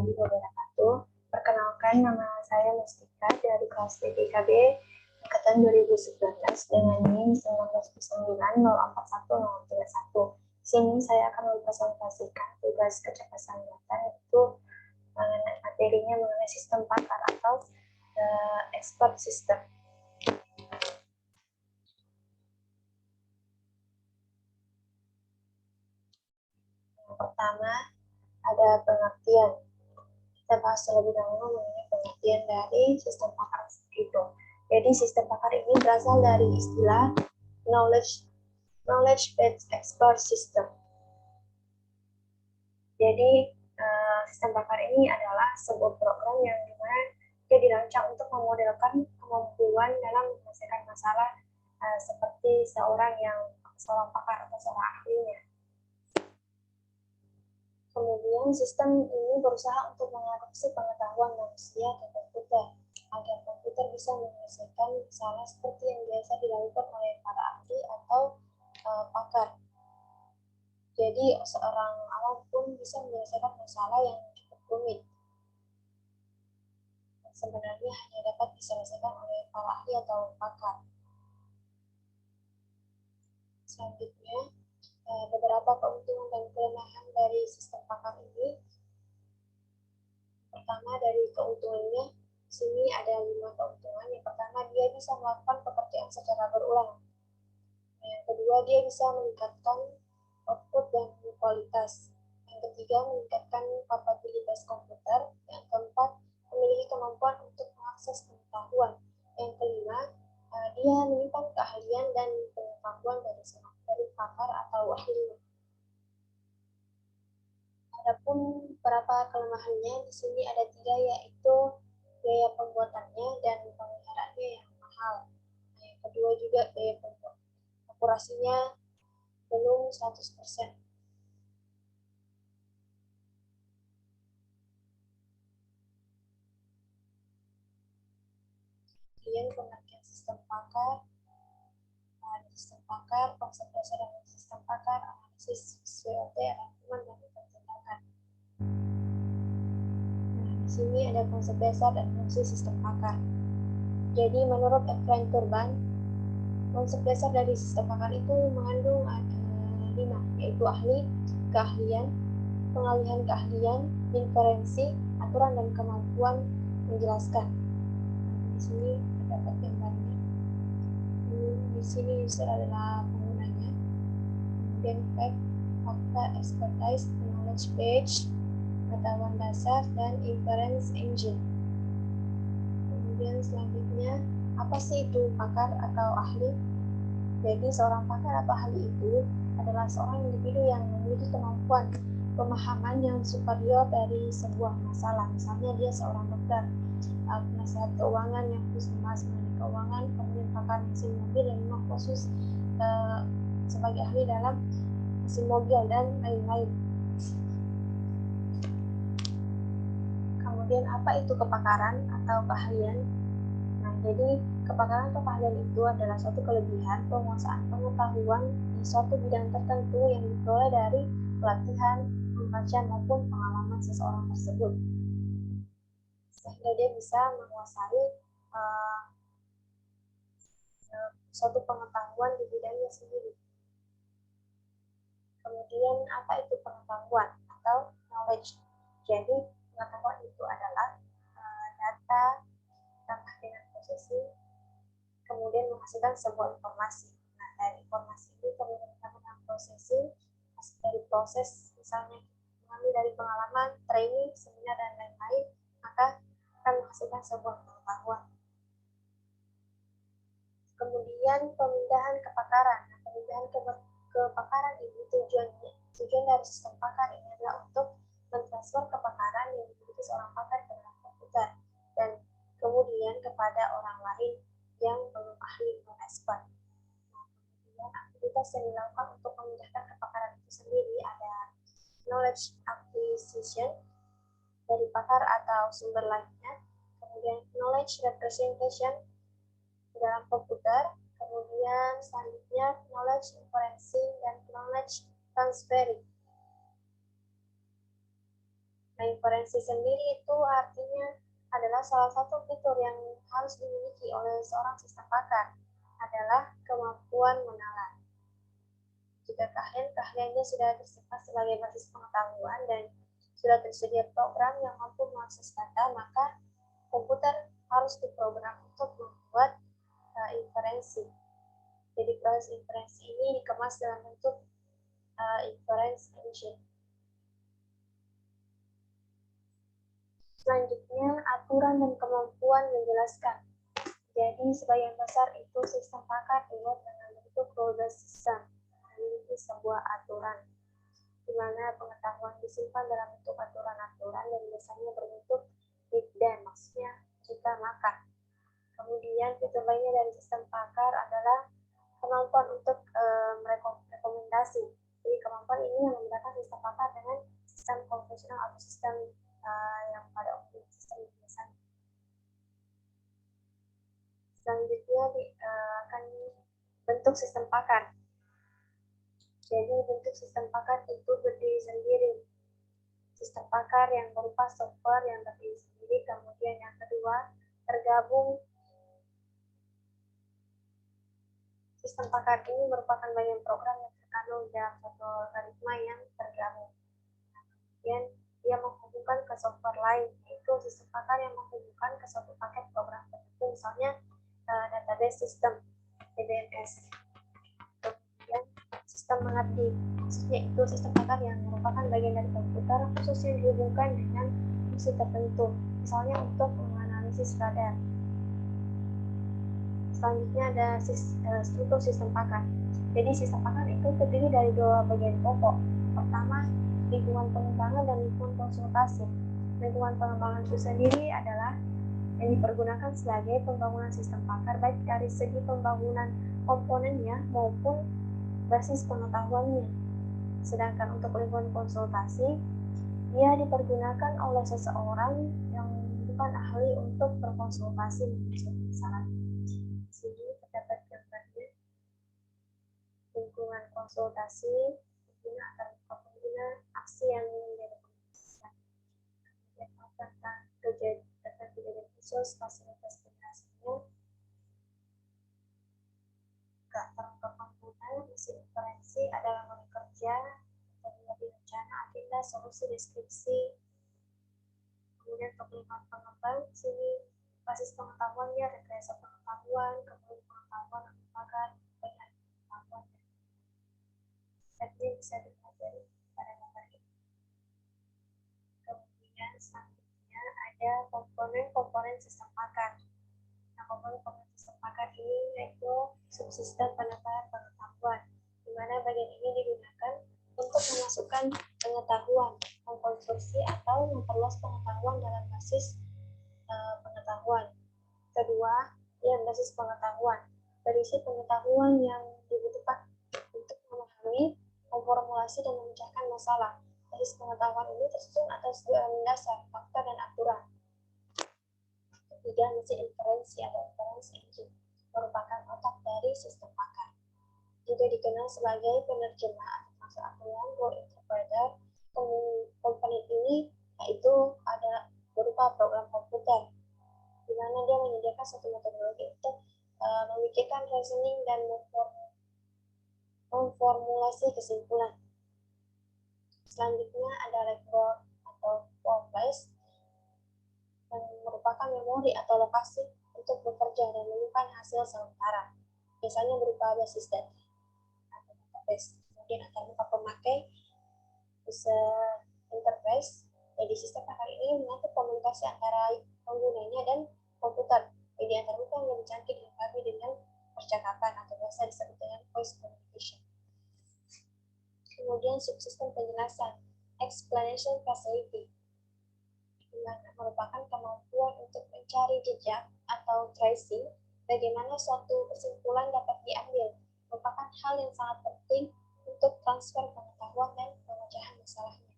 warahmatullahi wabarakatuh. Perkenalkan, nama saya Mustika dari kelas BPKB angkatan 2019 dengan NIM 1909041031. Di sini saya akan mempresentasikan tugas kecerdasan buatan, yaitu mengenai materinya mengenai sistem pakar atau expert system. Yang pertama ada pengertian. Kita bahas terlebih dahulu mengenai pengertian dari sistem pakar itu. Jadi sistem pakar ini berasal dari istilah knowledge based expert system. Jadi sistem pakar ini adalah sebuah program yang dimana dia dirancang untuk memodelkan kemampuan dalam menyelesaikan masalah seperti seorang pakar atau seorang ahlinya. Kemudian sistem ini berusaha untuk mengadopsi pengetahuan manusia ke komputer agar komputer bisa menyelesaikan masalah seperti yang biasa dilakukan oleh para ahli atau pakar. Jadi seorang awam pun bisa menyelesaikan masalah yang cukup rumit. Sebenarnya hanya dapat diselesaikan oleh para ahli atau pakar. Selanjutnya, beberapa keuntungan dan kelemahan dari sistem pakar ini. Pertama, dari keuntungannya, di sini ada 5 keuntungan. Yang pertama, dia bisa melakukan pekerjaan secara berulang. Yang kedua, dia bisa meningkatkan output dan kualitas. Yang ketiga, meningkatkan kapabilitas komputer. Yang keempat, memiliki kemampuan untuk mengakses pengetahuan. Yang kelima, dia menyimpan keahlian dan pengetahuan dari pakar atau ahli. Adapun beberapa kelemahannya di sini ada 3, yaitu biaya pembuatannya dan pemeliharaannya yang mahal. Yang kedua juga biaya akurasinya belum 100%. Kemudian pengertian sistem pakar, sistem pakar, konsep dasar dari sistem pakar, analisis SWOT, rangkuman dan tindakan. Di sini ada konsep dasar dan fungsi sistem pakar. Jadi menurut Efrain Turban, konsep dasar dari sistem pakar itu mengandung 5, yaitu ahli, keahlian, pengalihan keahlian, inferensi, aturan dan kemampuan menjelaskan. Di sini terdapat gambarnya. Di sini user adalah penggunanya. Kemudian fact, fakta, expertise, knowledge base, pengetahuan dasar, dan inference engine. Kemudian selanjutnya, apa sih itu pakar atau ahli? Jadi seorang pakar atau ahli itu adalah seorang individu yang memiliki kemampuan pemahaman yang superior dari sebuah masalah. Misalnya dia seorang dokter, penasihat keuangan yang khusus membahas mengenai keuangan, kemudian pakar mesin mobil yang memang khusus sebagai ahli dalam mesin mobil dan lain-lain. Kemudian apa itu kepakaran atau keahlian? Nah, jadi kepakaran atau keahlian itu adalah suatu kelebihan penguasaan pengetahuan di suatu bidang tertentu yang diperoleh dari pelatihan, membaca maupun pengalaman seseorang tersebut, sehingga dia bisa menguasai suatu pengetahuan di bidangnya sendiri. Kemudian apa itu pengetahuan atau knowledge? Jadi pengetahuan itu adalah data ditambah dengan prosesing, kemudian menghasilkan sebuah informasi. Nah, dari informasi ini kemudian kita melakukan processing, dari proses misalnya mengambil dari pengalaman, training, seminar, dan lain-lain, maka akan menghasilkan sebuah pengetahuan. Kemudian pemindahan kepakaran. Nah, pemindahan kepakaran ini tujuan dari sistem pakar ini adalah untuk mentransfer kepakaran yang dimiliki seorang pakar ke dalam komputer dan kemudian kepada orang lain yang belum ahli atau expert. Nah, kemudian aktivitas yang dilakukan untuk memindahkan kepakaran itu sendiri ada knowledge acquisition dari pakar atau sumber lainnya, kemudian knowledge representation dalam komputer, kemudian selanjutnya knowledge inferencing dan knowledge transferring. Nah, inferensi sendiri itu artinya adalah salah satu fitur yang harus dimiliki oleh seorang sistem pakar adalah kemampuan menalar. Jika keahliannya sudah tersimpan sebagai basis pengetahuan dan sudah tersedia program yang mampu mengakses data, maka komputer harus diprogram untuk membuat inferensi. Jadi proses inferensi ini dikemas dalam bentuk inference engine. Selanjutnya, aturan dan kemampuan menjelaskan. Jadi, sebagian besar itu sistem pakar dibuat dengan bentuk rule-based system, memiliki sebuah aturan, di mana pengetahuan disimpan dalam bentuk aturan-aturan dan biasanya berbentuk if then, maksudnya jika maka. Kemudian, fitur lainnya dari sistem pakar adalah kemampuan untuk merekomendasi. Jadi, kemampuan ini yang membedakan sistem pakar dengan sistem konvensional atau sistem yang pada umumnya sistem biasanya. Selanjutnya akan bentuk sistem pakar. Jadi bentuk sistem pakar itu berdiri sendiri. Sistem pakar yang berupa software yang berdiri sendiri. Kemudian yang kedua, tergabung. Sistem pakar ini merupakan bagian program yang terkandung dalam satu algoritma yang tergabung. Kemudian dia menghubungkan ke software lain, yaitu sistem pakar yang menghubungkan ke suatu paket program tertentu, misalnya database system, DBMS. Kemudian sistem mengerti, maksudnya itu sistem pakar yang merupakan bagian dari komputer khusus yang dihubungkan dengan fungsi tertentu, misalnya untuk menganalisis radar. Selanjutnya ada struktur sistem pakar. Jadi sistem pakar itu terdiri dari dua bagian pokok. Pertama, lingkungan pengembangan dan lingkungan konsultasi. Lingkungan pengembangan itu sendiri adalah yang dipergunakan sebagai pembangunan sistem pakar, baik dari segi pembangunan komponennya maupun basis pengetahuannya. Sedangkan untuk lingkungan konsultasi, dia dipergunakan oleh seseorang yang bukan ahli untuk berkonsultasi mengenai masalah. Sini terdapat gambarnya. Lingkungan konsultasi pengguna akan pengguna aksi yang menjadi keputusan. Kemudian tentang kejadian khusus fasilitas penjelasannya. Karakter pengguna isi inferensi adalah model kerja, metodologi rencana, agenda, solusi, deskripsi. Kemudian untuk lingkungan pengembang, sini basis pengetahuannya, rekayasa pengetahuan, kemudian pengetahuan, apakah banyak pengetahuan. Tapi bisa dipelajari pada nomor ini. Kemudian selanjutnya ada komponen-komponen sistem pakar. Nah, komponen-komponen sistem pakar ini yaitu subsistem penataan pengetahuan, di mana bagian ini digunakan untuk memasukkan pengetahuan, mengkonstruksi atau memperluas pengetahuan dalam basis pengetahuan. Kedua, yang basis pengetahuan, berisi pengetahuan yang dibutuhkan untuk memahami, memformulasi, dan memecahkan masalah. Basis pengetahuan ini tersusun atas dua elemen dasar, fakta dan aturan. Ketiga, mesin inferensi atau inference engine, merupakan otak dari sistem pakar. Juga dikenal sebagai penerjemah atau masuk aturan, word interpreter. Komponen ini yaitu ada berupa program komputer, di mana dia menyediakan suatu metodologi untuk memikirkan reasoning dan memformulasi kesimpulan. Selanjutnya ada record atau workplace, yang merupakan memori atau lokasi untuk bekerja dan menyimpan hasil sementara, biasanya berupa basis data atau database. Kemudian antar muka pemakai, bisa interface. Jadi sistem pakar ini mengatur komunikasi antara penggunanya dan komputer. Jadi antar muka yang lebih cantik dilengkapi dengan percakapan atau biasa disebut dengan voice communication. Kemudian subsistem penjelasan, explanation facility, yang merupakan kemampuan untuk mencari jejak atau tracing bagaimana suatu kesimpulan dapat diambil, merupakan hal yang sangat penting untuk transfer pengetahuan dan pemecahan masalahnya.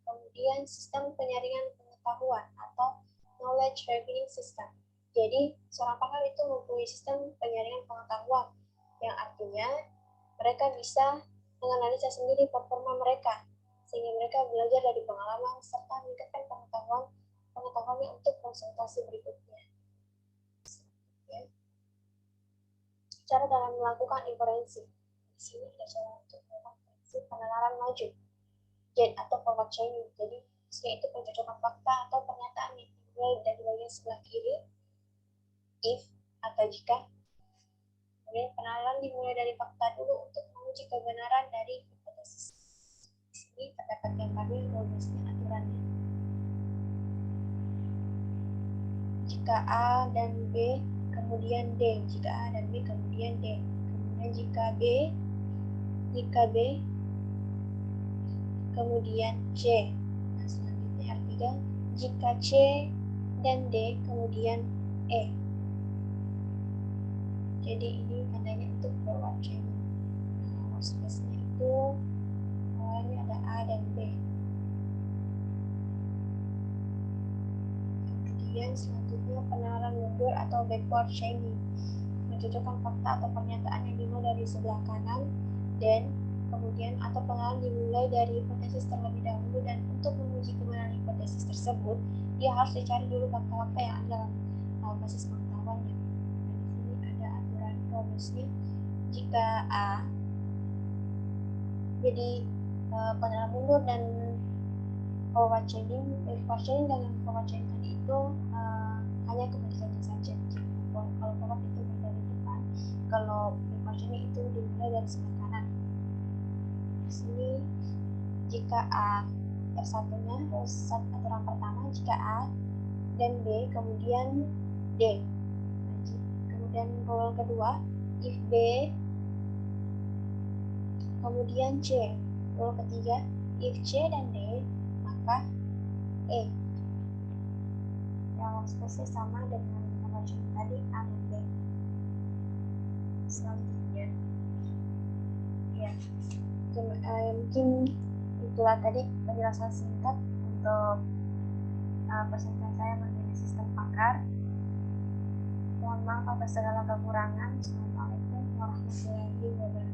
Kemudian sistem penyaringan pengetahuan atau knowledge reviewing system. Jadi seorang pakar itu mempunyai sistem penyaringan pengetahuan, yang artinya mereka bisa menganalisa sendiri performa mereka, sehingga mereka belajar dari pengalaman serta meningkatkan pengetahuannya untuk konsultasi berikutnya. Cara dalam melakukan inferensi. Di sini ada cara untuk melakukan inferensi pengenalan maju, JET atau forward chaining. Jadi, itu pencocokan fakta atau pernyataan yang dimulai dari bagian sebelah kiri, if atau jika. Kemudian pengenalan dimulai dari fakta dulu untuk menguji kebenaran dari hipotesis. Di sini terdapat gambarnya, rumusnya, aturannya. Jika A dan B, kemudian D. Jika A dan B, kemudian D. Kemudian jika B, kemudian C. Nah, selanjutnya R3, jika C dan D, kemudian E. Jadi ini tandanya untuk forward chaining. Nah, workspace-nya itu awalnya ada A dan B. Kemudian selanjutnya pengenalan mundur atau backward chaining, mencocokkan fakta atau pernyataan yang dimulai dari sebelah kanan dan kemudian atau pengenalan dimulai dari hipotesis terlebih dahulu, dan untuk menguji kebenaran hipotesis tersebut dia harus dicari dulu fakta-fakta yang ada dalam basis pengetahuannya. Nah, di sini ada aturan rumusnya. Jika A, jadi pengenalan mundur dan forward chaining dan forward chaining tadi itu hanya kebalikannya saja. Kalau forward itu dari depan, kalau forward chaining itu dimulai dari sebelah kanan. Di sini jika A, R1-nya aturan pertama, jika A dan B kemudian D. Kemudian rule kedua, if B kemudian C. Rule ketiga, if C dan D maka E. Yang spesies sama dengan macam tadi A dan B. Selanjutnya, ya, mungkin itulah tadi penjelasan singkat untuk presentasi saya mengenai sistem pakar. Mohon maaf atas segala kekurangan. Assalamualaikum warahmatullahi wabarakatuh.